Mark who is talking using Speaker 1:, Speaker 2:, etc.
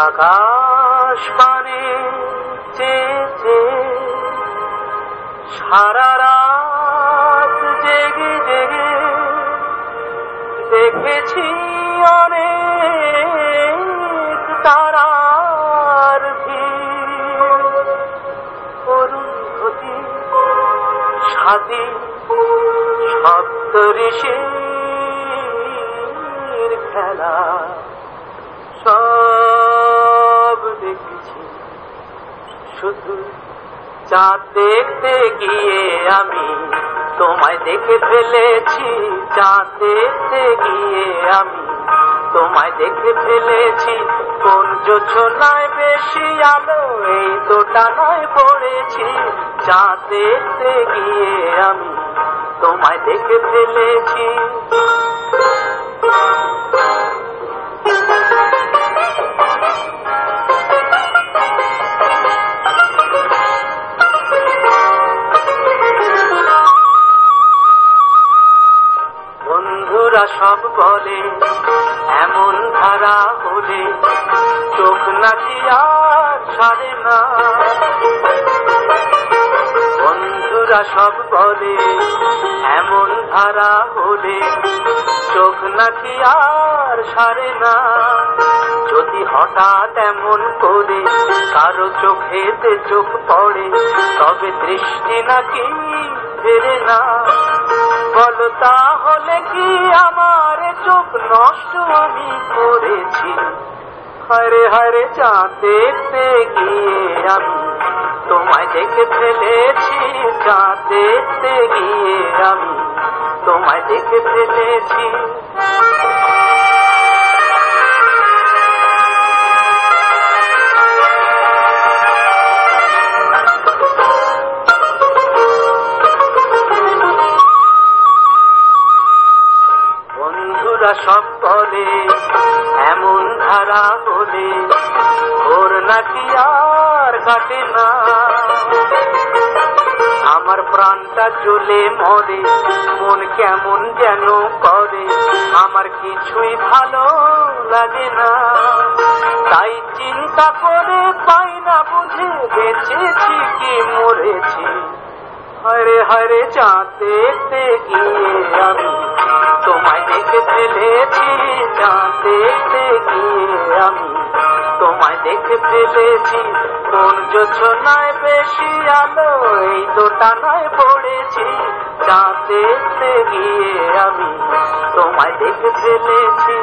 Speaker 1: আকাশ পানে চেয়ে সারা রাত জেগে জেগে দেখেছি অনেক তারার ভিড়। অরুন্ধতী স্বাতী সপ্তঋষির খেলা সব দেখেছি। শুধু চাঁদ দেখতে গিয়ে আমি তোমায় দেখে ফেলেছি। চাঁদ দেখতে গিয়ে আমি তোমায় দেখে ফেলেছি। কোন জোছনায় বেশি আলো এই তো টানায় পড়েছি। চাঁদ দেখতে গিয়ে আমি তোমায় দেখে ফেলেছি। বন্ধুরা সব বলে এমন ধারা হলে চোখ নাকি আর ছাড়ে না। বন্ধুরা সব বলে এমন ধারা হলে চোখ নাকি আর ছাড়ে না। যদি হঠাৎ এমন করে কারো চোখেতে চোখ পড়ে তবে দৃষ্টি নাকি ফেরে না। বলো তাহলে কি আমার চোখ নষ্ট আমি করেছি? হায়রে হায়রে চাঁদ দেখতে গিয়ে আমি তোমায় দেখে ফেলেছি। চাঁদ দেখতে গিয়ে আমি তোমায় দেখে ফেলেছি। বন্ধুরা সব বলে এমন ধারা হলে ওর নাকি আর কাটে না। আমার প্রাণটা জ্বলে মরে মন কেমন যেন করে। আমার কিছুই ভালো লাগে না। তাই চিন্তা করে পাই না বুঝে বেঁচেছি কি মরেছি। হায়রে হায়রে চাঁদ দেখতে গিয়ে আমি তোমায় দেখে ফেলেছি। চাঁদ দেখতে গিয়ে আমি তোমায় দেখে ফেলেছি। কোন জোছনায় বেশি আলো এই তো টানায় পড়েছি। চাঁদ দেখতে গিয়ে আমি তোমায় দেখে ফেলেছি।